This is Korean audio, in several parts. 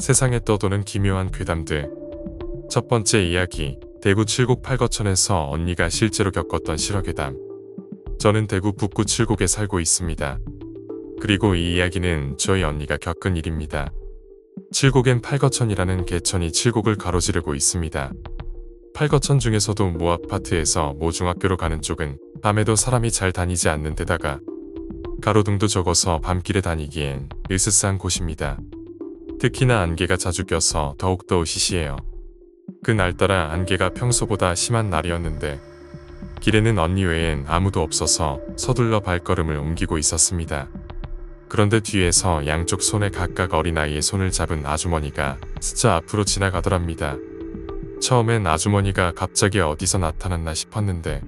세상에 떠도는 기묘한 괴담들. 첫 번째 이야기, 대구 칠곡 팔거천에서 언니가 실제로 겪었던 실화괴담. 저는 대구 북구 칠곡에 살고 있습니다. 그리고 이 이야기는 저희 언니가 겪은 일입니다. 칠곡엔 팔거천이라는 개천이 칠곡을 가로지르고 있습니다. 팔거천 중에서도 모 아파트에서 모 중학교로 가는 쪽은 밤에도 사람이 잘 다니지 않는 데다가 가로등도 적어서 밤길에 다니기엔 으스스한 곳입니다. 특히나 안개가 자주 껴서 더욱더 으시시해요. 그날따라 안개가 평소보다 심한 날이었는데 길에는 언니 외엔 아무도 없어서 서둘러 발걸음을 옮기고 있었습니다. 그런데 뒤에서 양쪽 손에 각각 어린아이의 손을 잡은 아주머니가 스쳐 앞으로 지나가더랍니다. 처음엔 아주머니가 갑자기 어디서 나타났나 싶었는데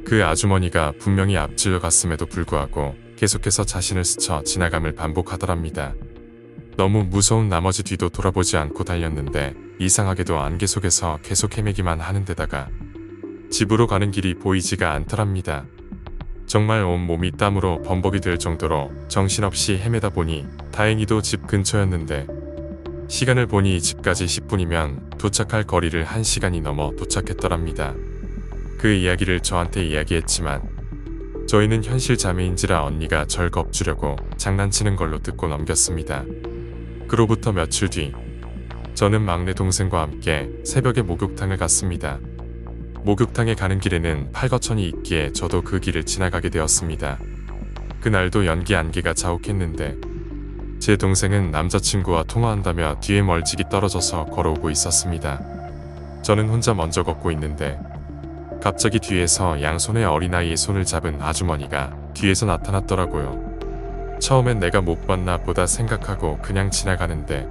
그 아주머니가 분명히 앞질러 갔음에도 불구하고 계속해서 자신을 스쳐 지나감을 반복하더랍니다. 너무 무서운 나머지 뒤도 돌아보지 않고 달렸는데 이상하게도 안개 속에서 계속 헤매기만 하는 데다가 집으로 가는 길이 보이지가 않더랍니다. 정말 온몸이 땀으로 범벅이 될 정도로 정신없이 헤매다 보니 다행히도 집 근처였는데 시간을 보니 집까지 10분이면 도착할 거리를 1시간이 넘어 도착했더랍니다. 그 이야기를 저한테 이야기했지만 저희는 현실 자매인지라 언니가 절 겁주려고 장난치는 걸로 듣고 넘겼습니다. 그로부터 며칠 뒤 저는 막내 동생과 함께 새벽에 목욕탕을 갔습니다. 목욕탕에 가는 길에는 팔거천이 있기에 저도 그 길을 지나가게 되었습니다. 그날도 연기 안개가 자욱했는데 제 동생은 남자친구와 통화한다며 뒤에 멀찍이 떨어져서 걸어오고 있었습니다. 저는 혼자 먼저 걷고 있는데 갑자기 뒤에서 양손에 어린아이의 손을 잡은 아주머니가 뒤에서 나타났더라고요. 처음엔 내가 못 봤나 보다 생각하고 그냥 지나가는데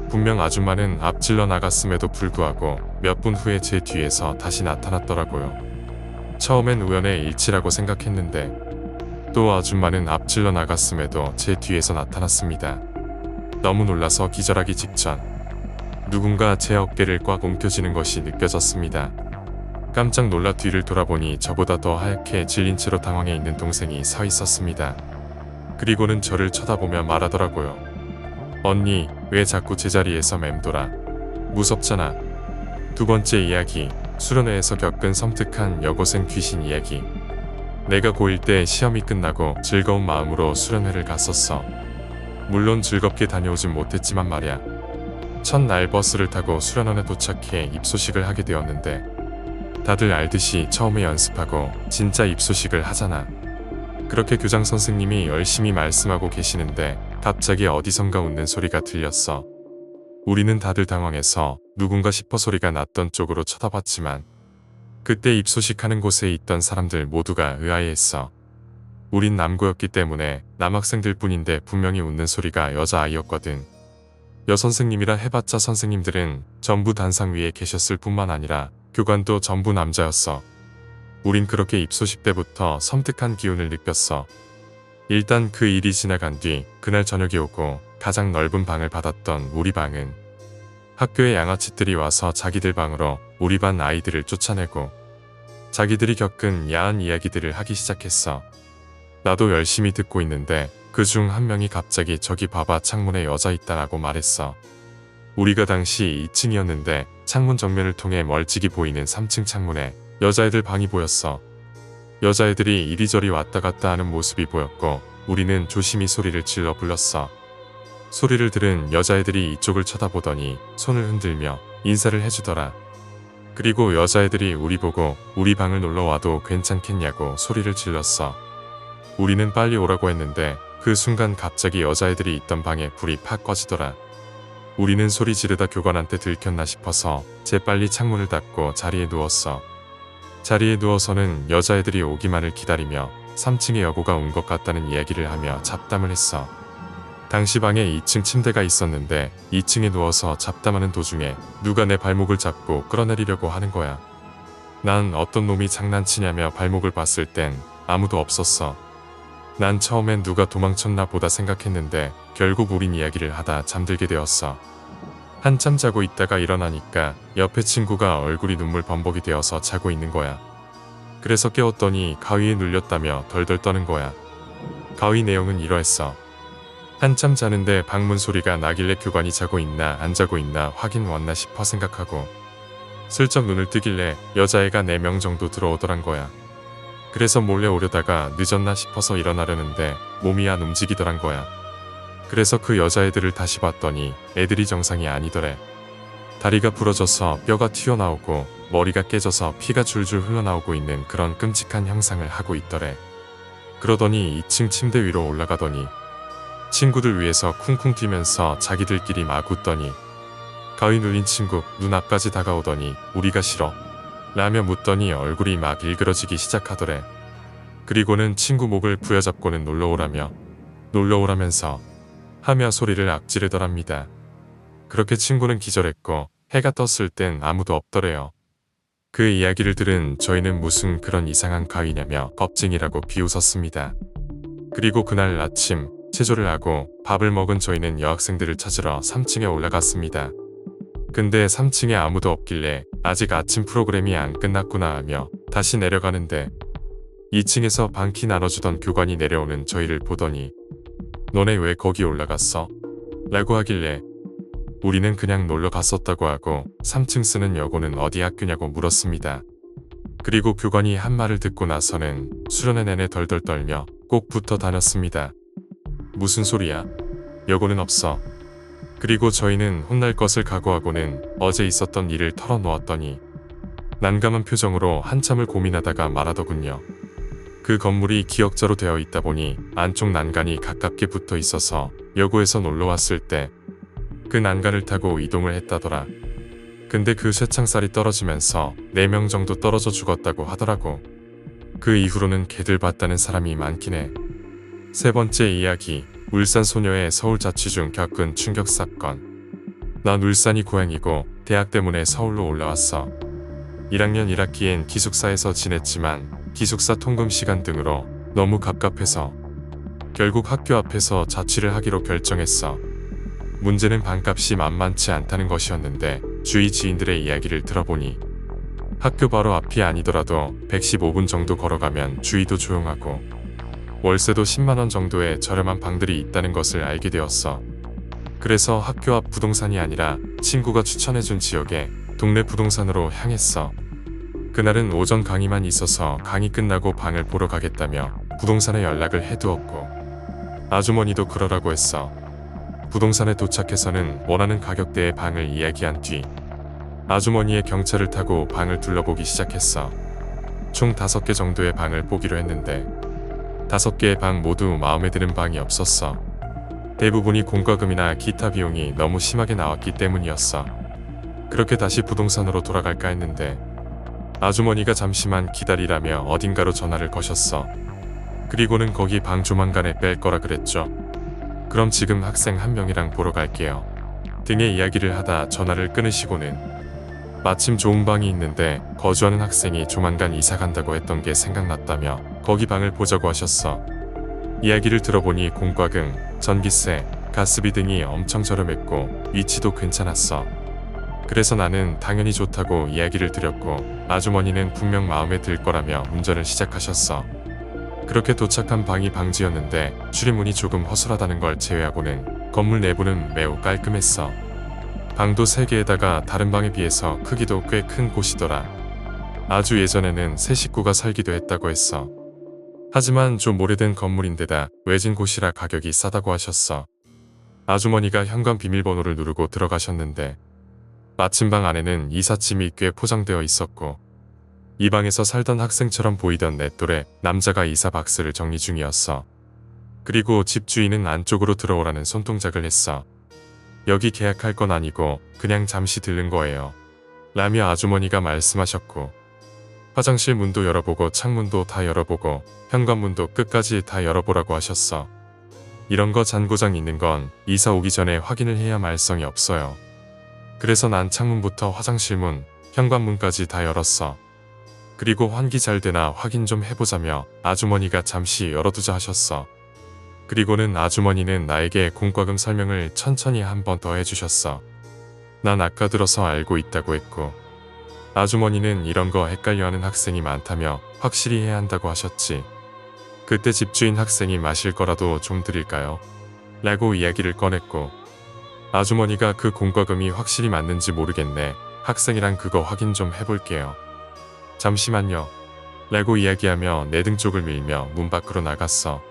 분명 아줌마는 앞질러 나갔음에도 불구하고 몇 분 후에 제 뒤에서 다시 나타났더라고요. 처음엔 우연의 일치라고 생각했는데 또 아줌마는 앞질러 나갔음에도 제 뒤에서 나타났습니다. 너무 놀라서 기절하기 직전 누군가 제 어깨를 꽉 움켜쥐는 것이 느껴졌습니다. 깜짝 놀라 뒤를 돌아보니 저보다 더 하얗게 질린 채로 당황해 있는 동생이 서 있었습니다. 그리고는 저를 쳐다보며 말하더라고요. 언니, 왜 자꾸 제자리에서 맴돌아? 무섭잖아. 두 번째 이야기, 수련회에서 겪은 섬뜩한 여고생 귀신 이야기. 내가 고1 때 시험이 끝나고 즐거운 마음으로 수련회를 갔었어. 물론 즐겁게 다녀오진 못했지만 말야. 첫날 버스를 타고 수련원에 도착해 입소식을 하게 되었는데 다들 알듯이 처음에 연습하고 진짜 입소식을 하잖아. 그렇게 교장 선생님이 열심히 말씀하고 계시는데 갑자기 어디선가 웃는 소리가 들렸어. 우리는 다들 당황해서 누군가 싶어 소리가 났던 쪽으로 쳐다봤지만 그때 입소식하는 곳에 있던 사람들 모두가 의아해했어. 우린 남고였기 때문에 남학생들 뿐인데 분명히 웃는 소리가 여자아이였거든. 여선생님이라 해봤자 선생님들은 전부 단상 위에 계셨을 뿐만 아니라 교관도 전부 남자였어. 우린 그렇게 입소식 때부터 섬뜩한 기운을 느꼈어. 일단 그 일이 지나간 뒤 그날 저녁이 오고 가장 넓은 방을 받았던 우리 방은 학교의 양아치들이 와서 자기들 방으로 우리 반 아이들을 쫓아내고 자기들이 겪은 야한 이야기들을 하기 시작했어. 나도 열심히 듣고 있는데 그중 한 명이 갑자기 저기 봐봐 창문에 여자 있다라고 말했어. 우리가 당시 2층이었는데 창문 정면을 통해 멀찍이 보이는 3층 창문에 여자애들 방이 보였어. 여자애들이 이리저리 왔다 갔다 하는 모습이 보였고 우리는 조심히 소리를 질러 불렀어. 소리를 들은 여자애들이 이쪽을 쳐다보더니 손을 흔들며 인사를 해주더라. 그리고 여자애들이 우리 보고 우리 방을 놀러와도 괜찮겠냐고 소리를 질렀어. 우리는 빨리 오라고 했는데 그 순간 갑자기 여자애들이 있던 방에 불이 팍 꺼지더라. 우리는 소리 지르다 교관한테 들켰나 싶어서 재빨리 창문을 닫고 자리에 누웠어. 자리에 누워서는 여자애들이 오기만을 기다리며 3층에 여고가 온 것 같다는 이야기를 하며 잡담을 했어. 당시 방에 2층 침대가 있었는데 2층에 누워서 잡담하는 도중에 누가 내 발목을 잡고 끌어내리려고 하는 거야. 난 어떤 놈이 장난치냐며 발목을 봤을 땐 아무도 없었어. 난 처음엔 누가 도망쳤나 보다 생각했는데 결국 우린 이야기를 하다 잠들게 되었어. 한참 자고 있다가 일어나니까 옆에 친구가 얼굴이 눈물 범벅이 되어서 자고 있는 거야. 그래서 깨웠더니 가위에 눌렸다며 덜덜 떠는 거야. 가위 내용은 이러했어. 한참 자는데 방문 소리가 나길래 교관이 자고 있나 안 자고 있나 확인 왔나 싶어 생각하고 슬쩍 눈을 뜨길래 여자애가 4명 정도 들어오더란 거야. 그래서 몰래 오려다가 늦었나 싶어서 일어나려는데 몸이 안 움직이더란 거야. 그래서 그 여자애들을 다시 봤더니 애들이 정상이 아니더래. 다리가 부러져서 뼈가 튀어나오고 머리가 깨져서 피가 줄줄 흘러나오고 있는 그런 끔찍한 형상을 하고 있더래. 그러더니 2층 침대 위로 올라가더니 친구들 위해서 쿵쿵 뛰면서 자기들끼리 막 웃더니 가위 눌린 친구 눈앞까지 다가오더니 우리가 싫어? 라며 묻더니 얼굴이 막 일그러지기 시작하더래. 그리고는 친구 목을 부여잡고는 놀러오라면서 하며 소리를 악지르더랍니다. 그렇게 친구는 기절했고 해가 떴을 땐 아무도 없더래요. 그 이야기를 들은 저희는 무슨 그런 이상한 가위냐며 겁쟁이라고 비웃었습니다. 그리고 그날 아침 체조를 하고 밥을 먹은 저희는 여학생들을 찾으러 3층에 올라갔습니다. 근데 3층에 아무도 없길래 아직 아침 프로그램이 안 끝났구나 하며 다시 내려가는데 2층에서 반키 나눠주던 교관이 내려오는 저희를 보더니 너네 왜 거기 올라갔어? 라고 하길래 우리는 그냥 놀러 갔었다고 하고 3층 쓰는 여고는 어디 학교냐고 물었습니다. 그리고 교관이 한 말을 듣고 나서는 수련회 내내 덜덜 떨며 꼭 붙어 다녔습니다. 무슨 소리야? 여고는 없어. 그리고 저희는 혼날 것을 각오하고는 어제 있었던 일을 털어놓았더니 난감한 표정으로 한참을 고민하다가 말하더군요. 그 건물이 기역자로 되어 있다 보니 안쪽 난간이 가깝게 붙어 있어서 여고에서 놀러 왔을 때 그 난간을 타고 이동을 했다더라. 근데 그 쇠창살이 떨어지면서 4명 정도 떨어져 죽었다고 하더라고. 그 이후로는 개들 봤다는 사람이 많긴 해. 세 번째 이야기, 울산 소녀의 서울 자취 중 겪은 충격 사건. 난 울산이 고향이고 대학 때문에 서울로 올라왔어. 1학년 1학기엔 기숙사에서 지냈지만 기숙사 통금 시간 등으로 너무 갑갑해서 결국 학교 앞에서 자취를 하기로 결정했어. 문제는 방값이 만만치 않다는 것이었는데 주위 지인들의 이야기를 들어보니 학교 바로 앞이 아니더라도 115분 정도 걸어가면 주위도 조용하고 월세도 10만원 정도의 저렴한 방들이 있다는 것을 알게 되었어. 그래서 학교 앞 부동산이 아니라 친구가 추천해준 지역에 동네 부동산으로 향했어. 그날은 오전 강의만 있어서 강의 끝나고 방을 보러 가겠다며 부동산에 연락을 해두었고 아주머니도 그러라고 했어. 부동산에 도착해서는 원하는 가격대의 방을 이야기한 뒤 아주머니의 경차를 타고 방을 둘러보기 시작했어. 총 5개 정도의 방을 보기로 했는데 5개의 방 모두 마음에 드는 방이 없었어. 대부분이 공과금이나 기타 비용이 너무 심하게 나왔기 때문이었어. 그렇게 다시 부동산으로 돌아갈까 했는데 아주머니가 잠시만 기다리라며 어딘가로 전화를 거셨어. 그리고는 거기 방 조만간에 뺄 거라 그랬죠. 그럼 지금 학생 한 명이랑 보러 갈게요. 등의 이야기를 하다 전화를 끊으시고는 마침 좋은 방이 있는데 거주하는 학생이 조만간 이사 간다고 했던 게 생각났다며 거기 방을 보자고 하셨어. 이야기를 들어보니 공과금, 전기세, 가스비 등이 엄청 저렴했고 위치도 괜찮았어. 그래서 나는 당연히 좋다고 이야기를 드렸고 아주머니는 분명 마음에 들 거라며 운전을 시작하셨어. 그렇게 도착한 방이 방지였는데 출입문이 조금 허술하다는 걸 제외하고는 건물 내부는 매우 깔끔했어. 방도 3개에다가 다른 방에 비해서 크기도 꽤 큰 곳이더라. 아주 예전에는 새 식구가 살기도 했다고 했어. 하지만 좀 오래된 건물인데다 외진 곳이라 가격이 싸다고 하셨어. 아주머니가 현관 비밀번호를 누르고 들어가셨는데 마침 방 안에는 이삿짐이 꽤 포장되어 있었고 이 방에서 살던 학생처럼 보이던 내 또래 남자가 이사 박스를 정리 중이었어. 그리고 집주인은 안쪽으로 들어오라는 손동작을 했어. 여기 계약할 건 아니고 그냥 잠시 들른 거예요. 라며 아주머니가 말씀하셨고 화장실 문도 열어보고 창문도 다 열어보고 현관문도 끝까지 다 열어보라고 하셨어. 이런 거 잔고장 있는 건 이사 오기 전에 확인을 해야 말썽이 없어요. 그래서 난 창문부터 화장실 문, 현관문까지 다 열었어. 그리고 환기 잘 되나 확인 좀 해보자며 아주머니가 잠시 열어두자 하셨어. 그리고는 아주머니는 나에게 공과금 설명을 천천히 한 번 더 해주셨어. 난 아까 들어서 알고 있다고 했고 아주머니는 이런 거 헷갈려하는 학생이 많다며 확실히 해야 한다고 하셨지. 그때 집주인 학생이 마실 거라도 좀 드릴까요? 라고 이야기를 꺼냈고, 아주머니가 그 공과금이 확실히 맞는지 모르겠네. 학생이랑 그거 확인 좀 해볼게요. 잠시만요. 라고 이야기하며 내 등 쪽을 밀며 문 밖으로 나갔어.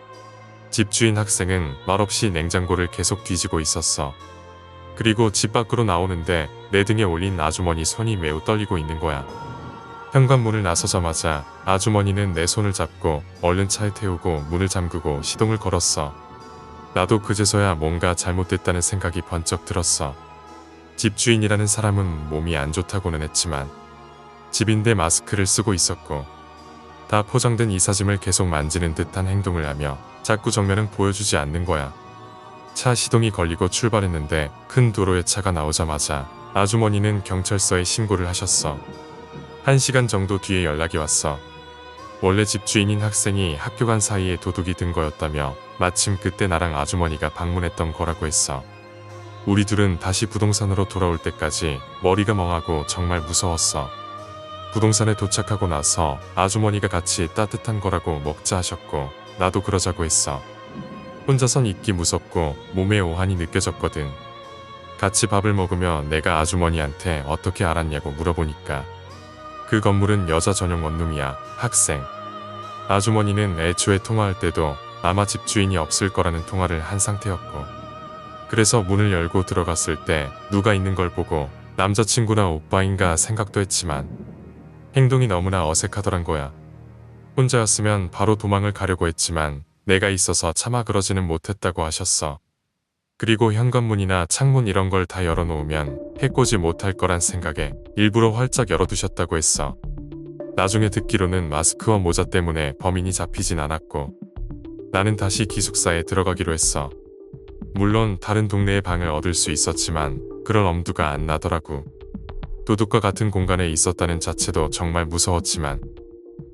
집주인 학생은 말없이 냉장고를 계속 뒤지고 있었어. 그리고 집 밖으로 나오는데 내 등에 올린 아주머니 손이 매우 떨리고 있는 거야. 현관문을 나서자마자 아주머니는 내 손을 잡고 얼른 차에 태우고 문을 잠그고 시동을 걸었어. 나도 그제서야 뭔가 잘못됐다는 생각이 번쩍 들었어. 집주인이라는 사람은 몸이 안 좋다고는 했지만 집인데 마스크를 쓰고 있었고, 다 포장된 이삿짐을 계속 만지는 듯한 행동을 하며 자꾸 정면은 보여주지 않는 거야. 차 시동이 걸리고 출발했는데 큰 도로에 차가 나오자마자 아주머니는 경찰서에 신고를 하셨어. 1시간 정도 뒤에 연락이 왔어. 원래 집주인인 학생이 학교 간 사이에 도둑이 든 거였다며 마침 그때 나랑 아주머니가 방문했던 거라고 했어. 우리 둘은 다시 부동산으로 돌아올 때까지 머리가 멍하고 정말 무서웠어. 부동산에 도착하고 나서 아주머니가 같이 따뜻한 거라고 먹자 하셨고 나도 그러자고 했어. 혼자선 있기 무섭고 몸에 오한이 느껴졌거든. 같이 밥을 먹으며 내가 아주머니한테 어떻게 알았냐고 물어보니까 그 건물은 여자 전용 원룸이야. 학생. 아주머니는 애초에 통화할 때도 아마 집주인이 없을 거라는 통화를 한 상태였고, 그래서 문을 열고 들어갔을 때 누가 있는 걸 보고 남자친구나 오빠인가 생각도 했지만 행동이 너무나 어색하더란 거야. 혼자였으면 바로 도망을 가려고 했지만 내가 있어서 차마 그러지는 못했다고 하셨어. 그리고 현관문이나 창문 이런 걸 다 열어놓으면 해코지 못할 거란 생각에 일부러 활짝 열어두셨다고 했어. 나중에 듣기로는 마스크와 모자 때문에 범인이 잡히진 않았고 나는 다시 기숙사에 들어가기로 했어. 물론 다른 동네의 방을 얻을 수 있었지만 그런 엄두가 안 나더라고. 도둑과 같은 공간에 있었다는 자체도 정말 무서웠지만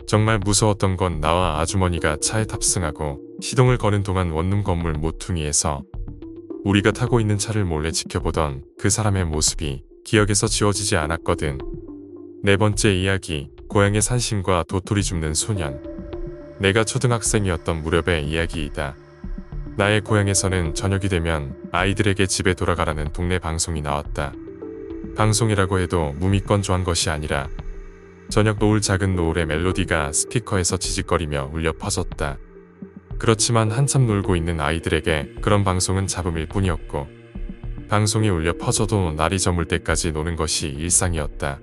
정말 무서웠던 건 나와 아주머니가 차에 탑승하고 시동을 거는 동안 원룸 건물 모퉁이에서 우리가 타고 있는 차를 몰래 지켜보던 그 사람의 모습이 기억에서 지워지지 않았거든. 4번째 이야기, 고향의 산신과 도토리 줍는 소년. 내가 초등학생이었던 무렵의 이야기이다. 나의 고향에서는 저녁이 되면 아이들에게 집에 돌아가라는 동네 방송이 나왔다. 방송이라고 해도 무미건조한 것이 아니라 저녁 노을 작은 노을의 멜로디가 스피커에서 지직거리며 울려 퍼졌다. 그렇지만 한참 놀고 있는 아이들에게 그런 방송은 잡음일 뿐이었고 방송이 울려 퍼져도 날이 저물 때까지 노는 것이 일상이었다.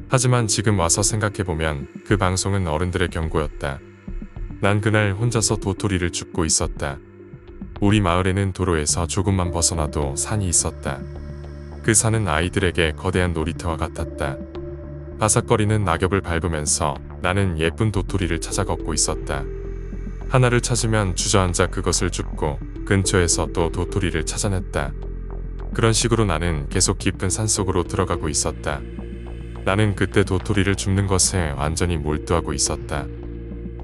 하지만 지금 와서 생각해보면 그 방송은 어른들의 경고였다. 난 그날 혼자서 도토리를 줍고 있었다. 우리 마을에는 도로에서 조금만 벗어나도 산이 있었다. 그 산은 아이들에게 거대한 놀이터와 같았다. 바삭거리는 낙엽을 밟으면서 나는 예쁜 도토리를 찾아 걷고 있었다. 하나를 찾으면 주저앉아 그것을 줍고 근처에서 또 도토리를 찾아냈다. 그런 식으로 나는 계속 깊은 산속으로 들어가고 있었다. 나는 그때 도토리를 줍는 것에 완전히 몰두하고 있었다.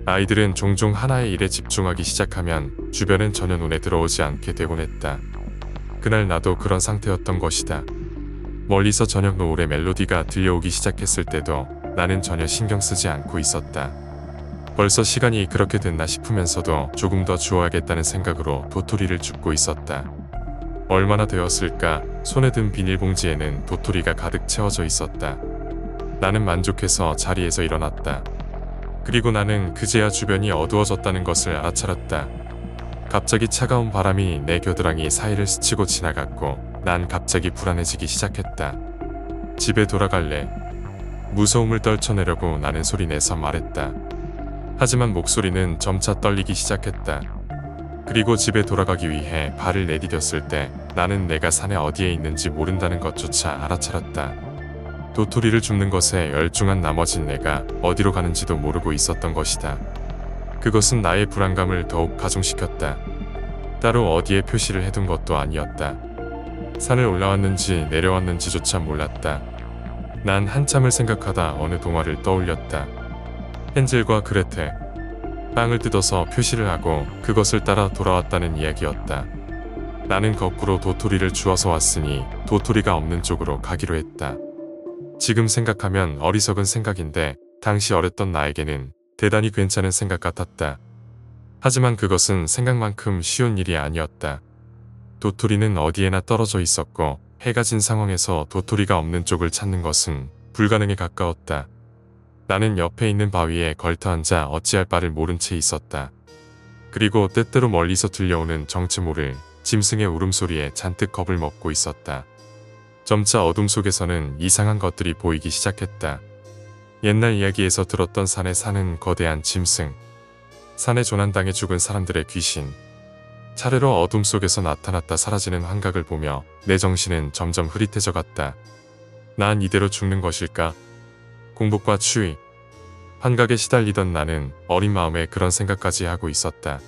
아이들은 종종 하나의 일에 집중하기 시작하면 주변은 전혀 눈에 들어오지 않게 되곤 했다. 그날 나도 그런 상태였던 것이다. 멀리서 저녁 노을의 멜로디가 들려오기 시작했을 때도 나는 전혀 신경 쓰지 않고 있었다. 벌써 시간이 그렇게 됐나 싶으면서도 조금 더 주워야겠다는 생각으로 도토리를 줍고 있었다. 얼마나 되었을까? 손에 든 비닐봉지에는 도토리가 가득 채워져 있었다. 나는 만족해서 자리에서 일어났다. 그리고 나는 그제야 주변이 어두워졌다는 것을 알아차렸다. 갑자기 차가운 바람이 내 겨드랑이 사이를 스치고 지나갔고 난 갑자기 불안해지기 시작했다. 집에 돌아갈래. 무서움을 떨쳐내려고 나는 소리내서 말했다. 하지만 목소리는 점차 떨리기 시작했다. 그리고 집에 돌아가기 위해 발을 내디뎠을 때 나는 내가 산에 어디에 있는지 모른다는 것조차 알아차렸다. 도토리를 줍는 것에 열중한 나머진 내가 어디로 가는지도 모르고 있었던 것이다. 그것은 나의 불안감을 더욱 가중시켰다. 따로 어디에 표시를 해둔 것도 아니었다. 산을 올라왔는지 내려왔는지조차 몰랐다. 난 한참을 생각하다 어느 동화를 떠올렸다. 헨젤과 그레텔. 빵을 뜯어서 표시를 하고 그것을 따라 돌아왔다는 이야기였다. 나는 거꾸로 도토리를 주워서 왔으니 도토리가 없는 쪽으로 가기로 했다. 지금 생각하면 어리석은 생각인데 당시 어렸던 나에게는 대단히 괜찮은 생각 같았다. 하지만 그것은 생각만큼 쉬운 일이 아니었다. 도토리는 어디에나 떨어져 있었고 해가 진 상황에서 도토리가 없는 쪽을 찾는 것은 불가능에 가까웠다. 나는 옆에 있는 바위에 걸터 앉아 어찌할 바를 모른 채 있었다. 그리고 때때로 멀리서 들려오는 정체 모를 짐승의 울음소리에 잔뜩 겁을 먹고 있었다. 점차 어둠 속에서는 이상한 것들이 보이기 시작했다. 옛날 이야기에서 들었던 산에 사는 거대한 짐승, 산에 조난당해 죽은 사람들의 귀신, 차례로 어둠 속에서 나타났다 사라지는 환각을 보며 내 정신은 점점 흐릿해져 갔다. 난 이대로 죽는 것일까? 공복과 추위, 환각에 시달리던 나는 어린 마음에 그런 생각까지 하고 있었다.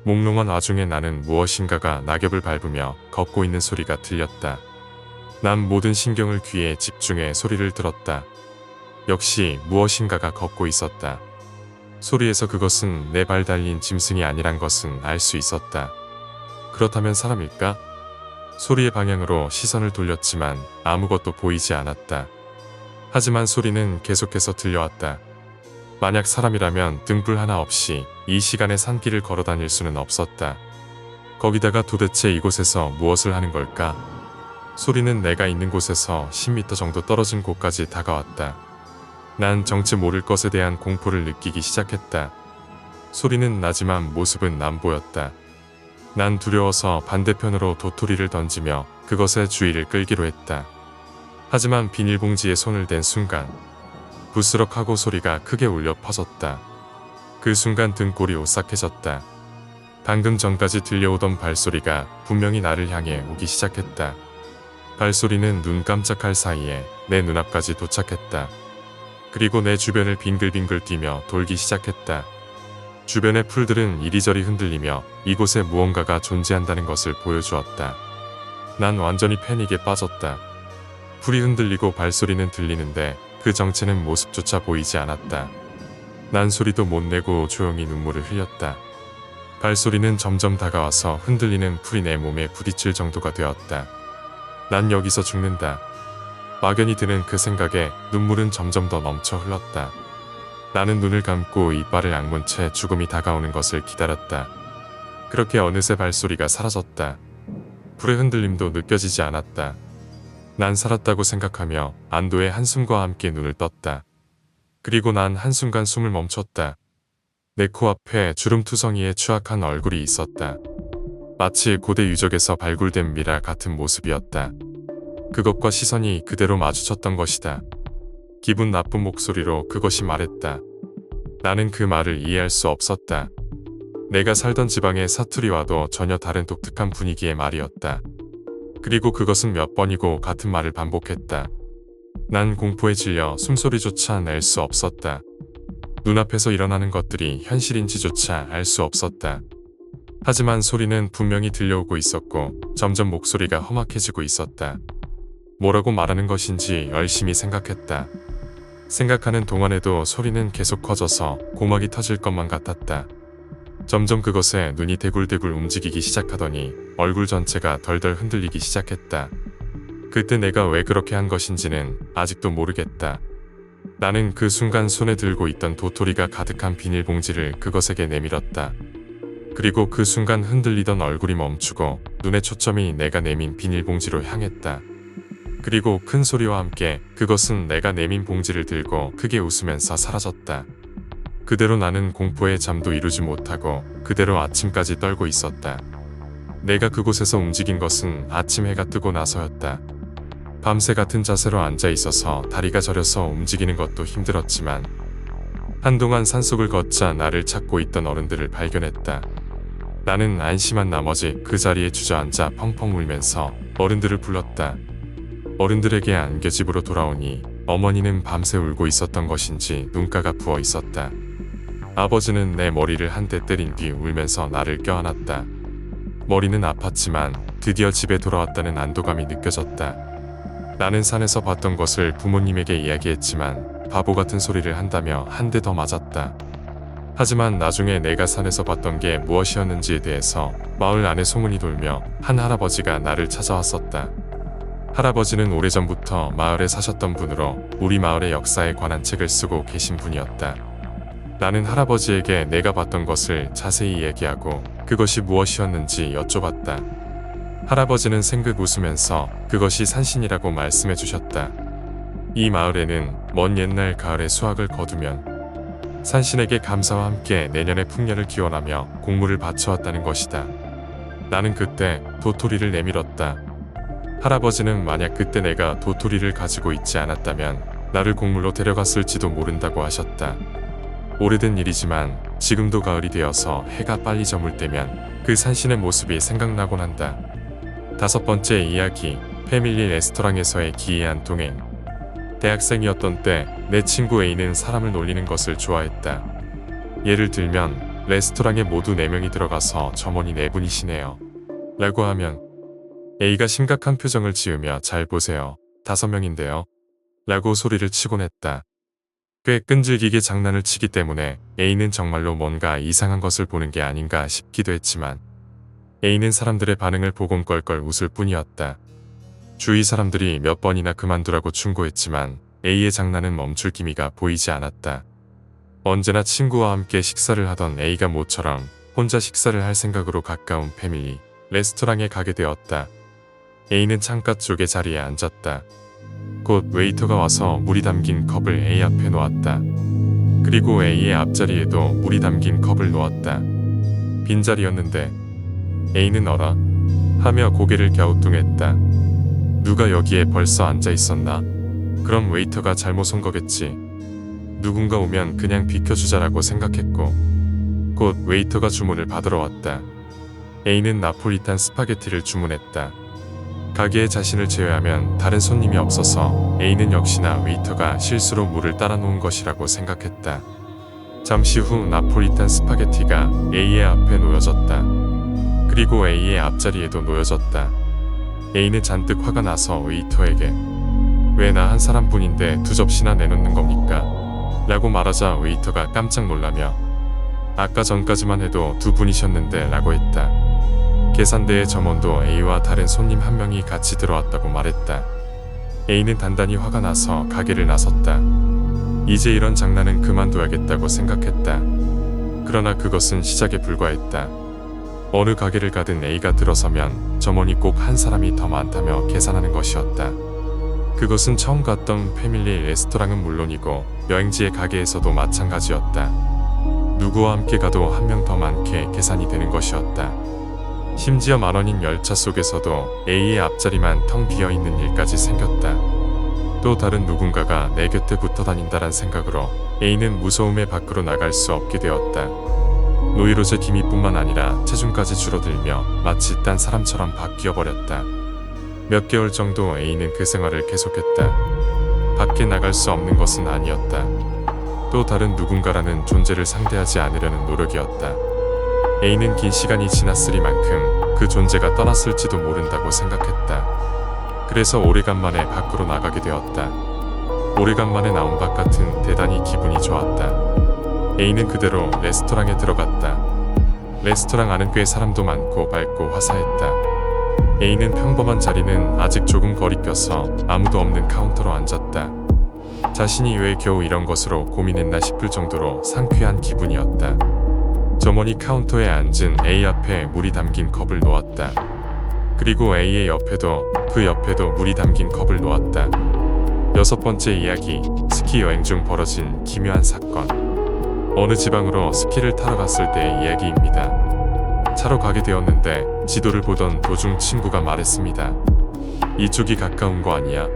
몽롱한 와중에 나는 무엇인가가 낙엽을 밟으며 걷고 있는 소리가 들렸다. 난 모든 신경을 귀에 집중해 소리를 들었다. 역시 무엇인가가 걷고 있었다. 소리에서 그것은 내 발 달린 짐승이 아니란 것은 알 수 있었다. 그렇다면 사람일까? 소리의 방향으로 시선을 돌렸지만 아무것도 보이지 않았다. 하지만 소리는 계속해서 들려왔다. 만약 사람이라면 등불 하나 없이 이 시간에 산길을 걸어 다닐 수는 없었다. 거기다가 도대체 이곳에서 무엇을 하는 걸까? 소리는 내가 있는 곳에서 10m 정도 떨어진 곳까지 다가왔다. 난 정체 모를 것에 대한 공포를 느끼기 시작했다. 소리는 나지만 모습은 안 보였다. 난 두려워서 반대편으로 도토리를 던지며 그것의 주의를 끌기로 했다. 하지만 비닐봉지에 손을 댄 순간 부스럭하고 소리가 크게 울려 퍼졌다. 그 순간 등골이 오싹해졌다. 방금 전까지 들려오던 발소리가 분명히 나를 향해 오기 시작했다. 발소리는 눈 깜짝할 사이에 내 눈앞까지 도착했다. 그리고 내 주변을 빙글빙글 뛰며 돌기 시작했다. 주변의 풀들은 이리저리 흔들리며 이곳에 무언가가 존재한다는 것을 보여주었다. 난 완전히 패닉에 빠졌다. 풀이 흔들리고 발소리는 들리는데 그 정체는 모습조차 보이지 않았다. 난 소리도 못 내고 조용히 눈물을 흘렸다. 발소리는 점점 다가와서 흔들리는 풀이 내 몸에 부딪힐 정도가 되었다. 난 여기서 죽는다. 막연히 드는 그 생각에 눈물은 점점 더 넘쳐 흘렀다. 나는 눈을 감고 이빨을 악문 채 죽음이 다가오는 것을 기다렸다. 그렇게 어느새 발소리가 사라졌다. 불의 흔들림도 느껴지지 않았다. 난 살았다고 생각하며 안도의 한숨과 함께 눈을 떴다. 그리고 난 한순간 숨을 멈췄다. 내 코앞에 주름투성이의 추악한 얼굴이 있었다. 마치 고대 유적에서 발굴된 미라 같은 모습이었다. 그것과 시선이 그대로 마주쳤던 것이다. 기분 나쁜 목소리로 그것이 말했다. 나는 그 말을 이해할 수 없었다. 내가 살던 지방의 사투리와도 전혀 다른 독특한 분위기의 말이었다. 그리고 그것은 몇 번이고 같은 말을 반복했다. 난 공포에 질려 숨소리조차 낼 수 없었다. 눈앞에서 일어나는 것들이 현실인지조차 알 수 없었다. 하지만 소리는 분명히 들려오고 있었고 점점 목소리가 험악해지고 있었다. 뭐라고 말하는 것인지 열심히 생각했다. 생각하는 동안에도 소리는 계속 커져서 고막이 터질 것만 같았다. 점점 그것에 눈이 대굴대굴 움직이기 시작하더니 얼굴 전체가 덜덜 흔들리기 시작했다. 그때 내가 왜 그렇게 한 것인지는 아직도 모르겠다. 나는 그 순간 손에 들고 있던 도토리가 가득한 비닐봉지를 그것에게 내밀었다. 그리고 그 순간 흔들리던 얼굴이 멈추고 눈의 초점이 내가 내민 비닐봉지로 향했다. 그리고 큰 소리와 함께 그것은 내가 내민 봉지를 들고 크게 웃으면서 사라졌다. 그대로 나는 공포에 잠도 이루지 못하고 그대로 아침까지 떨고 있었다. 내가 그곳에서 움직인 것은 아침 해가 뜨고 나서였다. 밤새 같은 자세로 앉아 있어서 다리가 저려서 움직이는 것도 힘들었지만 한동안 산속을 걷자 나를 찾고 있던 어른들을 발견했다. 나는 안심한 나머지 그 자리에 주저앉아 펑펑 울면서 어른들을 불렀다. 어른들에게 안겨 집으로 돌아오니 어머니는 밤새 울고 있었던 것인지 눈가가 부어 있었다. 아버지는 내 머리를 한 대 때린 뒤 울면서 나를 껴안았다. 머리는 아팠지만 드디어 집에 돌아왔다는 안도감이 느껴졌다. 나는 산에서 봤던 것을 부모님에게 이야기했지만 바보 같은 소리를 한다며 한 대 더 맞았다. 하지만 나중에 내가 산에서 봤던 게 무엇이었는지에 대해서 마을 안에 소문이 돌며 한 할아버지가 나를 찾아왔었다. 할아버지는 오래전부터 마을에 사셨던 분으로 우리 마을의 역사에 관한 책을 쓰고 계신 분이었다. 나는 할아버지에게 내가 봤던 것을 자세히 얘기하고 그것이 무엇이었는지 여쭤봤다. 할아버지는 생긋 웃으면서 그것이 산신이라고 말씀해 주셨다. 이 마을에는 먼 옛날 가을에 수확을 거두면 산신에게 감사와 함께 내년의 풍년을 기원하며 공물을 바쳐왔다는 것이다. 나는 그때 도토리를 내밀었다. 할아버지는 만약 그때 내가 도토리를 가지고 있지 않았다면 나를 곡물로 데려갔을지도 모른다고 하셨다. 오래된 일이지만 지금도 가을이 되어서 해가 빨리 저물 때면 그 산신의 모습이 생각나곤 한다. 5번째 이야기, 패밀리 레스토랑에서의 기이한 동행. 대학생이었던 때 내 친구 A는 사람을 놀리는 것을 좋아했다. 예를 들면 레스토랑에 모두 4명이 들어가서 점원이 4분이시네요 라고 하면 A가 심각한 표정을 지으며 잘 보세요. 5명인데요. 라고 소리를 치곤 했다. 꽤 끈질기게 장난을 치기 때문에 A는 정말로 뭔가 이상한 것을 보는 게 아닌가 싶기도 했지만 A는 사람들의 반응을 보곤 껄껄 웃을 뿐이었다. 주위 사람들이 몇 번이나 그만두라고 충고했지만 A의 장난은 멈출 기미가 보이지 않았다. 언제나 친구와 함께 식사를 하던 A가 모처럼 혼자 식사를 할 생각으로 가까운 패밀리 레스토랑에 가게 되었다. A는 창가 쪽의 자리에 앉았다. 곧 웨이터가 와서 물이 담긴 컵을 A 앞에 놓았다. 그리고 A의 앞자리에도 물이 담긴 컵을 놓았다. 빈자리였는데 A는 어라 하며 고개를 갸우뚱했다. 누가 여기에 벌써 앉아 있었나? 그럼 웨이터가 잘못 온 거겠지. 누군가 오면 그냥 비켜주자라고 생각했고 곧 웨이터가 주문을 받으러 왔다. A는 나폴리탄 스파게티를 주문했다. 가게에 자신을 제외하면 다른 손님이 없어서 A는 역시나 웨이터가 실수로 물을 따라 놓은 것이라고 생각했다. 잠시 후 나폴리탄 스파게티가 A의 앞에 놓여졌다. 그리고 A의 앞자리에도 놓여졌다. A는 잔뜩 화가 나서 웨이터에게 왜 나 한 사람뿐인데 2접시나 내놓는 겁니까? 라고 말하자 웨이터가 깜짝 놀라며 아까 전까지만 해도 2분이셨는데 라고 했다. 계산대의 점원도 A와 다른 손님 1명이 같이 들어왔다고 말했다. A는 단단히 화가 나서 가게를 나섰다. 이제 이런 장난은 그만둬야겠다고 생각했다. 그러나 그것은 시작에 불과했다. 어느 가게를 가든 A가 들어서면 점원이 꼭 한 사람이 더 많다며 계산하는 것이었다. 그것은 처음 갔던 패밀리 레스토랑은 물론이고 여행지의 가게에서도 마찬가지였다. 누구와 함께 가도 1명 더 많게 계산이 되는 것이었다. 심지어 만원인 열차 속에서도 A의 앞자리만 텅 비어있는 일까지 생겼다. 또 다른 누군가가 내 곁에 붙어 다닌다란 생각으로 A는 무서움에 밖으로 나갈 수 없게 되었다. 노이로제 기미뿐만 아니라 체중까지 줄어들며 마치 딴 사람처럼 바뀌어버렸다. 몇 개월 정도 A는 그 생활을 계속했다. 밖에 나갈 수 없는 것은 아니었다. 또 다른 누군가라는 존재를 상대하지 않으려는 노력이었다. A는 긴 시간이 지났으리만큼 그 존재가 떠났을지도 모른다고 생각했다. 그래서 오래간만에 밖으로 나가게 되었다. 오래간만에 나온 밥 같은 대단히 기분이 좋았다. A는 그대로 레스토랑에 들어갔다. 레스토랑 안은 꽤 사람도 많고 밝고 화사했다. A는 평범한 자리는 아직 조금 거리껴서 아무도 없는 카운터로 앉았다. 자신이 왜 겨우 이런 것으로 고민했나 싶을 정도로 상쾌한 기분이었다. 점원이 카운터에 앉은 A 앞에 물이 담긴 컵을 놓았다. 그리고 A의 옆에도 그 옆에도 물이 담긴 컵을 놓았다. 6번째 이야기, 스키 여행 중 벌어진 기묘한 사건. 어느 지방으로 스키를 타러 갔을 때의 이야기입니다. 차로 가게 되었는데 지도를 보던 도중 친구가 말했습니다. 이쪽이 가까운 거 아니야?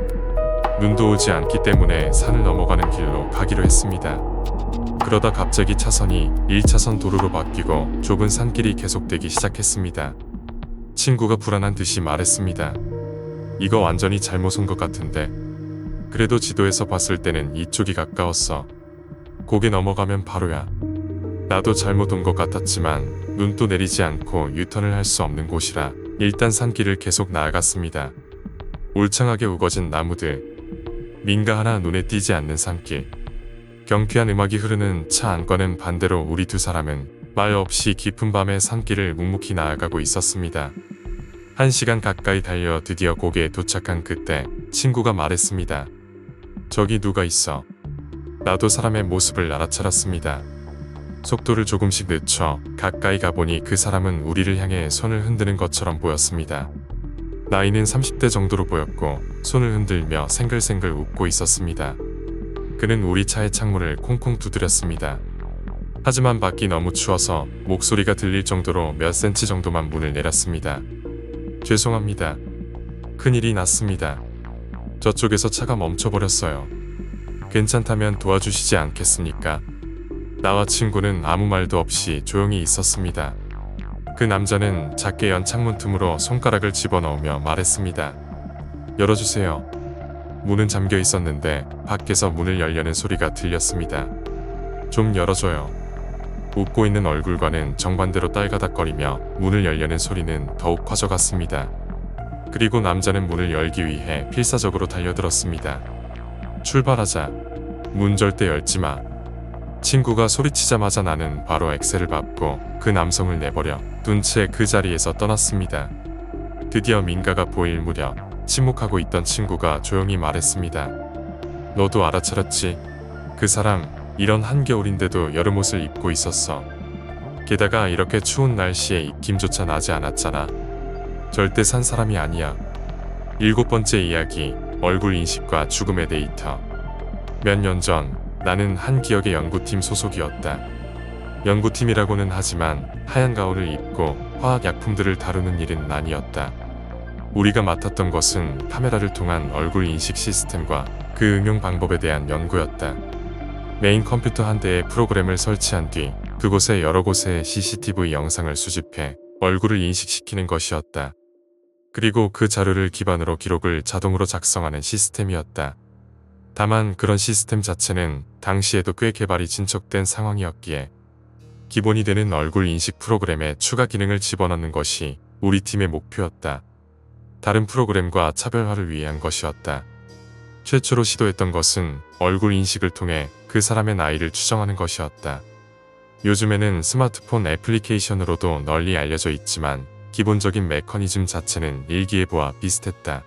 눈도 오지 않기 때문에 산을 넘어가는 길로 가기로 했습니다. 그러다 갑자기 차선이 1차선 도로로 바뀌고 좁은 산길이 계속되기 시작했습니다. 친구가 불안한 듯이 말했습니다. 이거 완전히 잘못 온 것 같은데. 그래도 지도에서 봤을 때는 이쪽이 가까웠어. 고개 넘어가면 바로야. 나도 잘못 온 것 같았지만 눈도 내리지 않고 유턴을 할 수 없는 곳이라 일단 산길을 계속 나아갔습니다. 울창하게 우거진 나무들, 민가 하나 눈에 띄지 않는 산길, 경쾌한 음악이 흐르는 차 안과는 반대로 우리 2사람은 말 없이 깊은 밤의 산길을 묵묵히 나아가고 있었습니다. 1시간 가까이 달려 드디어 고개에 도착한 그때 친구가 말했습니다. 저기 누가 있어. 나도 사람의 모습을 알아차렸습니다. 속도를 조금씩 늦춰 가까이 가보니 그 사람은 우리를 향해 손을 흔드는 것처럼 보였습니다. 나이는 30대 정도로 보였고 손을 흔들며 생글생글 웃고 있었습니다. 그는 우리 차의 창문을 콩콩 두드렸습니다. 하지만 밖이 너무 추워서 목소리가 들릴 정도로 몇 센치 정도만 문을 내렸습니다. 죄송합니다. 큰일이 났습니다. 저쪽에서 차가 멈춰버렸어요. 괜찮다면 도와주시지 않겠습니까? 나와 친구는 아무 말도 없이 조용히 있었습니다. 그 남자는 작게 연 창문 틈으로 손가락을 집어넣으며 말했습니다. 열어주세요. 문은 잠겨 있었는데 밖에서 문을 열려는 소리가 들렸습니다. 좀 열어줘요. 웃고 있는 얼굴과는 정반대로 딸가닥거리며 문을 열려는 소리는 더욱 커져갔습니다. 그리고 남자는 문을 열기 위해 필사적으로 달려들었습니다. 출발하자. 문 절대 열지 마. 친구가 소리치자마자 나는 바로 엑셀을 밟고 그 남성을 내버려 둔 채 그 자리에서 떠났습니다. 드디어 민가가 보일 무렵 침묵하고 있던 친구가 조용히 말했습니다. 너도 알아차렸지? 그 사람 이런 한겨울인데도 여름옷을 입고 있었어. 게다가 이렇게 추운 날씨에 입김조차 나지 않았잖아. 절대 산 사람이 아니야. 7번째 이야기, 얼굴 인식과 죽음의 데이터. 몇 년 전 나는 한 기업의 연구팀 소속이었다. 연구팀이라고는 하지만 하얀 가운을 입고 화학약품들을 다루는 일은 아니었다. 우리가 맡았던 것은 카메라를 통한 얼굴 인식 시스템과 그 응용 방법에 대한 연구였다. 메인 컴퓨터 한 대에 프로그램을 설치한 뒤 그곳에 여러 곳의 CCTV 영상을 수집해 얼굴을 인식시키는 것이었다. 그리고 그 자료를 기반으로 기록을 자동으로 작성하는 시스템이었다. 다만 그런 시스템 자체는 당시에도 꽤 개발이 진척된 상황이었기에 기본이 되는 얼굴 인식 프로그램에 추가 기능을 집어넣는 것이 우리 팀의 목표였다. 다른 프로그램과 차별화를 위한 것이었다. 최초로 시도했던 것은 얼굴 인식을 통해 그 사람의 나이를 추정하는 것이었다. 요즘에는 스마트폰 애플리케이션으로도 널리 알려져 있지만 기본적인 메커니즘 자체는 일기예보와 비슷했다.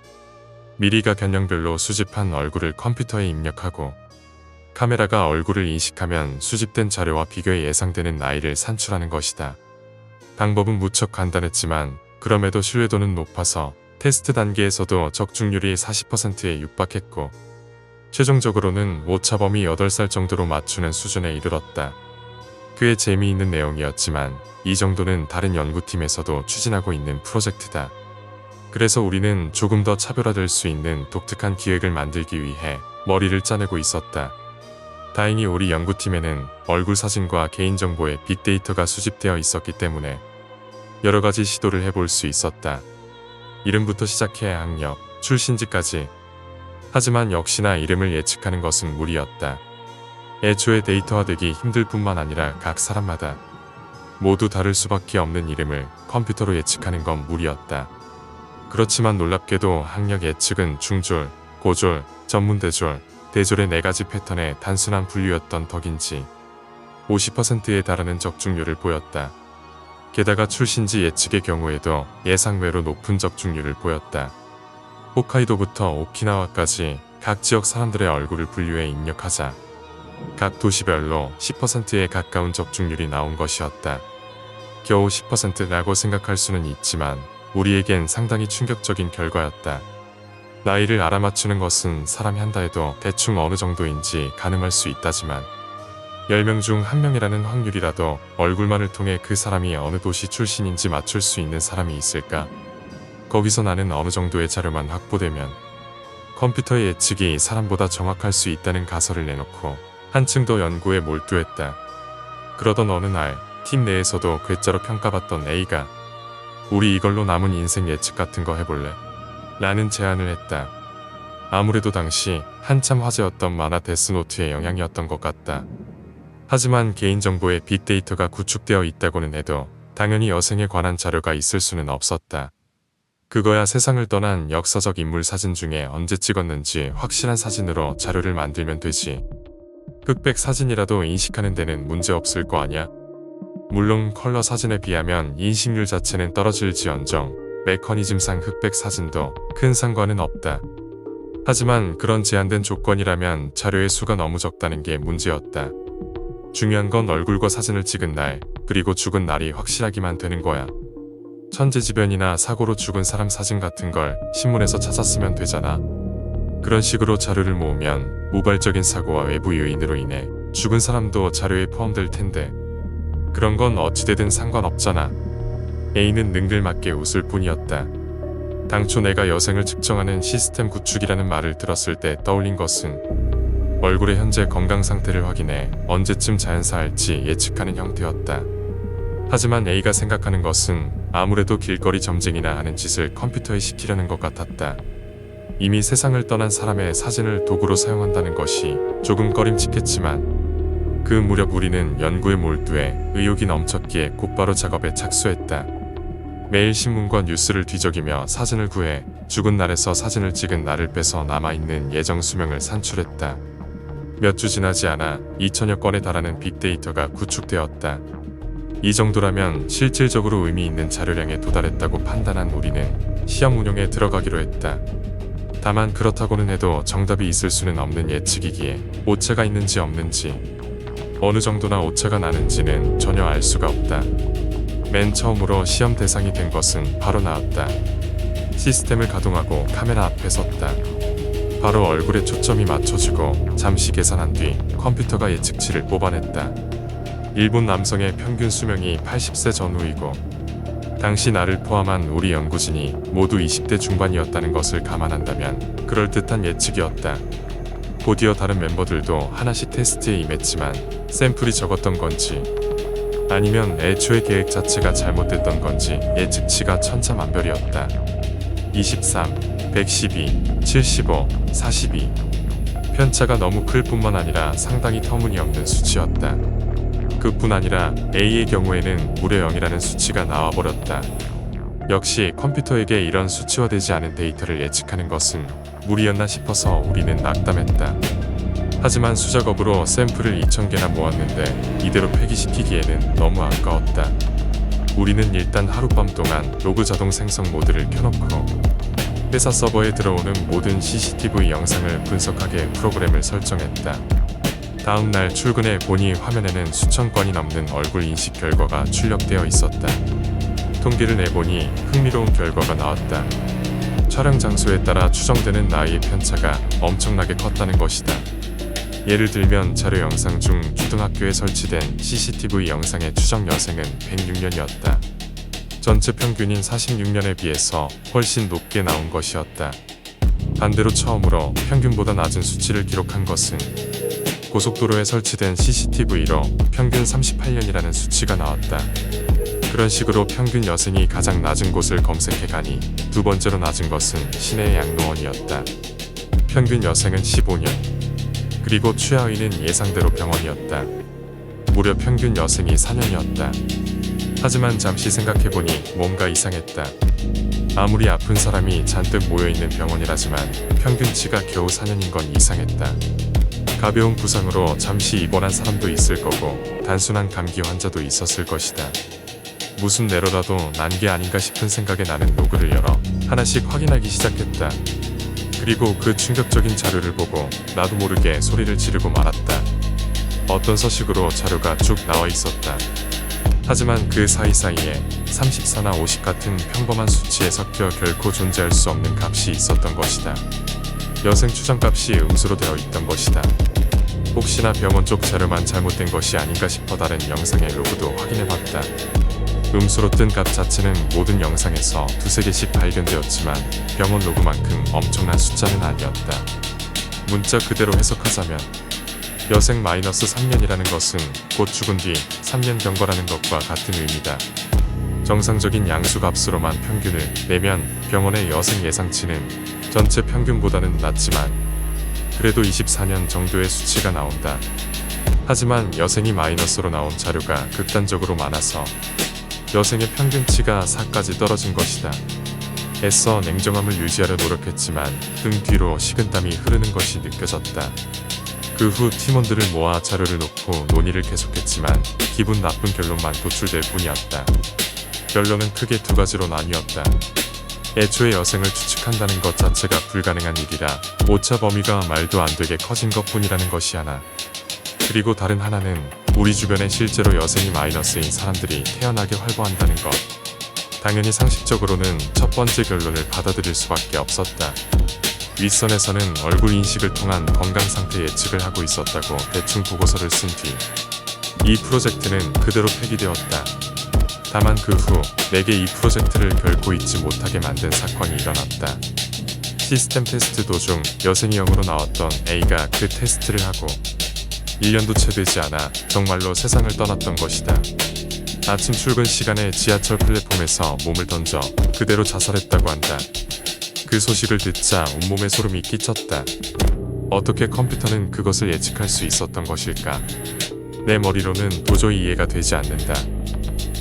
미리가 변형별로 수집한 얼굴을 컴퓨터에 입력하고 카메라가 얼굴을 인식하면 수집된 자료와 비교해 예상되는 나이를 산출하는 것이다. 방법은 무척 간단했지만 그럼에도 신뢰도는 높아서 테스트 단계에서도 적중률이 40%에 육박했고 최종적으로는 오차범위 8살 정도로 맞추는 수준에 이르렀다. 꽤 재미있는 내용이었지만 이 정도는 다른 연구팀에서도 추진하고 있는 프로젝트다. 그래서 우리는 조금 더 차별화될 수 있는 독특한 기획을 만들기 위해 머리를 짜내고 있었다. 다행히 우리 연구팀에는 얼굴 사진과 개인정보의 빅데이터가 수집되어 있었기 때문에 여러 가지 시도를 해볼 수 있었다. 이름부터 시작해 학력, 출신지까지. 하지만 역시나 이름을 예측하는 것은 무리였다. 애초에 데이터화되기 힘들 뿐만 아니라 각 사람마다 모두 다를 수밖에 없는 이름을 컴퓨터로 예측하는 건 무리였다. 그렇지만 놀랍게도 학력 예측은 중졸, 고졸, 전문대졸, 대졸의 4가지 패턴의 단순한 분류였던 덕인지 50%에 달하는 적중률을 보였다. 게다가 출신지 예측의 경우에도 예상외로 높은 적중률을 보였다. 홋카이도부터 오키나와까지 각 지역 사람들의 얼굴을 분류해 입력하자 각 도시별로 10%에 가까운 적중률이 나온 것이었다. 겨우 10%라고 생각할 수는 있지만 우리에겐 상당히 충격적인 결과였다. 나이를 알아맞추는 것은 사람이 한다 해도 대충 어느 정도인지 가늠할 수 있다지만 10명 중 1명이라는 확률이라도 얼굴만을 통해 그 사람이 어느 도시 출신인지 맞출 수 있는 사람이 있을까? 거기서 나는 어느 정도의 자료만 확보되면 컴퓨터의 예측이 사람보다 정확할 수 있다는 가설을 내놓고 한층 더 연구에 몰두했다. 그러던 어느 날 팀 내에서도 괴짜로 평가받던 A가 우리 이걸로 남은 인생 예측 같은 거 해볼래? 라는 제안을 했다. 아무래도 당시 한참 화제였던 만화 데스노트의 영향이었던 것 같다. 하지만 개인정보의 빅데이터가 구축되어 있다고는 해도 당연히 여생에 관한 자료가 있을 수는 없었다. 그거야 세상을 떠난 역사적 인물 사진 중에 언제 찍었는지 확실한 사진으로 자료를 만들면 되지. 흑백 사진이라도 인식하는 데는 문제 없을 거 아냐? 물론 컬러 사진에 비하면 인식률 자체는 떨어질지언정 메커니즘상 흑백 사진도 큰 상관은 없다. 하지만 그런 제한된 조건이라면 자료의 수가 너무 적다는 게 문제였다. 중요한 건 얼굴과 사진을 찍은 날, 그리고 죽은 날이 확실하기만 되는 거야. 천재지변이나 사고로 죽은 사람 사진 같은 걸 신문에서 찾았으면 되잖아. 그런 식으로 자료를 모으면 우발적인 사고와 외부 요인으로 인해 죽은 사람도 자료에 포함될 텐데 그런 건 어찌되든 상관없잖아. A는 능글맞게 웃을 뿐이었다. 당초 내가 여생을 측정하는 시스템 구축이라는 말을 들었을 때 떠올린 것은 얼굴의 현재 건강 상태를 확인해 언제쯤 자연사할지 예측하는 형태였다. 하지만 A가 생각하는 것은 아무래도 길거리 점쟁이나 하는 짓을 컴퓨터에 시키려는 것 같았다. 이미 세상을 떠난 사람의 사진을 도구로 사용한다는 것이 조금 꺼림칙했지만 그 무렵 우리는 연구에 몰두해 의욕이 넘쳤기에 곧바로 작업에 착수했다. 매일 신문과 뉴스를 뒤적이며 사진을 구해 죽은 날에서 사진을 찍은 날을 빼서 남아있는 예정 수명을 산출했다. 몇 주 지나지 않아 2천여 건에 달하는 빅데이터가 구축되었다. 이 정도라면 실질적으로 의미 있는 자료량에 도달했다고 판단한 우리는 시험 운용에 들어가기로 했다. 다만 그렇다고는 해도 정답이 있을 수는 없는 예측이기에 오차가 있는지 없는지 어느 정도나 오차가 나는지는 전혀 알 수가 없다. 맨 처음으로 시험 대상이 된 것은 바로 나였다. 시스템을 가동하고 카메라 앞에 섰다. 바로 얼굴에 초점이 맞춰지고 잠시 계산한 뒤 컴퓨터가 예측치를 뽑아냈다. 일본 남성의 평균 수명이 80세 전후이고 당시 나를 포함한 우리 연구진이 모두 20대 중반이었다는 것을 감안한다면 그럴듯한 예측이었다. 곧이어 다른 멤버들도 하나씩 테스트에 임했지만 샘플이 적었던 건지 아니면 애초에 계획 자체가 잘못됐던 건지 예측치가 천차만별이었다. 23, 112, 75, 42 편차가 너무 클 뿐만 아니라 상당히 터무니없는 수치였다. 그뿐 아니라 A의 경우에는 무려 0이라는 수치가 나와버렸다. 역시 컴퓨터에게 이런 수치화되지 않은 데이터를 예측하는 것은 무리였나 싶어서 우리는 낙담했다. 하지만 수작업으로 샘플을 2,000개나 모았는데 이대로 폐기시키기에는 너무 아까웠다. 우리는 일단 하룻밤 동안 로그 자동 생성 모드를 켜놓고 회사 서버에 들어오는 모든 CCTV 영상을 분석하게 프로그램을 설정했다. 다음 날 출근해 보니 화면에는 수천 건이 넘는 얼굴 인식 결과가 출력되어 있었다. 통계를 내보니 흥미로운 결과가 나왔다. 촬영 장소에 따라 추정되는 나이의 편차가 엄청나게 컸다는 것이다. 예를 들면 자료 영상 중 초등학교에 설치된 CCTV 영상의 추정 여생은 106년이었다. 전체 평균인 46년에 비해서 훨씬 높게 나온 것이었다. 반대로 처음으로 평균보다 낮은 수치를 기록한 것은 고속도로에 설치된 CCTV로 평균 38년이라는 수치가 나왔다. 그런 식으로 평균 여생이 가장 낮은 곳을 검색해가니 두 번째로 낮은 것은 시내의 양로원이었다. 평균 여생은 15년. 그리고 최하위는 예상대로 병원이었다. 무려 평균 여생이 4년이었다. 하지만 잠시 생각해보니 뭔가 이상했다. 아무리 아픈 사람이 잔뜩 모여있는 병원이라지만 평균치가 겨우 4년인 건 이상했다. 가벼운 부상으로 잠시 입원한 사람도 있을 거고 단순한 감기 환자도 있었을 것이다. 무슨 내로라도 난 게 아닌가 싶은 생각에 나는 로그를 열어 하나씩 확인하기 시작했다. 그리고 그 충격적인 자료를 보고 나도 모르게 소리를 지르고 말았다. 어떤 서식으로 자료가 쭉 나와 있었다. 하지만 그 사이사이에 34나 50 같은 평범한 수치에 섞여 결코 존재할 수 없는 값이 있었던 것이다. 여생 추정값이 음수로 되어 있던 것이다. 혹시나 병원 쪽 자료만 잘못된 것이 아닌가 싶어 다른 영상의 로그도 확인해봤다. 음수로 뜬 값 자체는 모든 영상에서 두세 개씩 발견되었지만 병원 로그만큼 엄청난 숫자는 아니었다. 문자 그대로 해석하자면 여생 마이너스 3년이라는 것은 곧 죽은 뒤 3년 경과라는 것과 같은 의미다. 정상적인 양수 값으로만 평균을 내면 병원의 여생 예상치는 전체 평균보다는 낮지만 그래도 24년 정도의 수치가 나온다. 하지만 여생이 마이너스로 나온 자료가 극단적으로 많아서 여생의 평균치가 4까지 떨어진 것이다. 애써 냉정함을 유지하려 노력했지만 등 뒤로 식은땀이 흐르는 것이 느껴졌다. 그 후 팀원들을 모아 자료를 놓고 논의를 계속했지만 기분 나쁜 결론만 도출될 뿐이었다. 결론은 크게 두 가지로 나뉘었다. 애초에 여생을 추측한다는 것 자체가 불가능한 일이라 오차 범위가 말도 안 되게 커진 것 뿐이라는 것이 하나. 그리고 다른 하나는 우리 주변에 실제로 여생이 마이너스인 사람들이 태연하게 활보한다는 것. 당연히 상식적으로는 첫 번째 결론을 받아들일 수밖에 없었다. 윗선에서는 얼굴 인식을 통한 건강 상태 예측을 하고 있었다고 대충 보고서를 쓴 뒤 이 프로젝트는 그대로 폐기되었다. 다만 그 후 내게 이 프로젝트를 결코 잊지 못하게 만든 사건이 일어났다. 시스템 테스트 도중 여생이 0으로 나왔던 A가 그 테스트를 하고 1년도 채 되지 않아 정말로 세상을 떠났던 것이다. 아침 출근 시간에 지하철 플랫폼에서 몸을 던져 그대로 자살했다고 한다. 그 소식을 듣자 온몸에 소름이 끼쳤다. 어떻게 컴퓨터는 그것을 예측할 수 있었던 것일까? 내 머리로는 도저히 이해가 되지 않는다.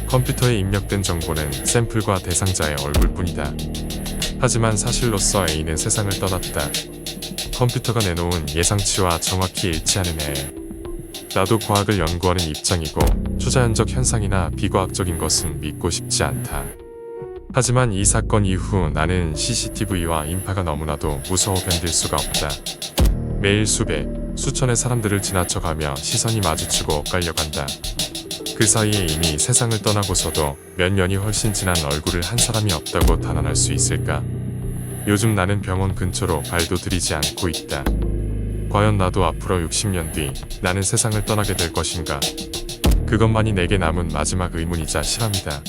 컴퓨터에 입력된 정보는 샘플과 대상자의 얼굴뿐이다. 하지만 사실로서 A는 세상을 떠났다. 컴퓨터가 내놓은 예상치와 정확히 일치하는 애. 나도 과학을 연구하는 입장이고 초자연적 현상이나 비과학적인 것은 믿고 싶지 않다. 하지만 이 사건 이후 나는 CCTV와 인파가 너무나도 무서워 견딜 수가 없다. 매일 수백, 수천의 사람들을 지나쳐가며 시선이 마주치고 엇갈려간다. 그 사이에 이미 세상을 떠나고서도 몇 년이 훨씬 지난 얼굴을 한 사람이 없다고 단언할 수 있을까? 요즘 나는 병원 근처로 발도 들이지 않고 있다. 과연 나도 앞으로 60년 뒤 나는 세상을 떠나게 될 것인가? 그것만이 내게 남은 마지막 의문이자 실험이다.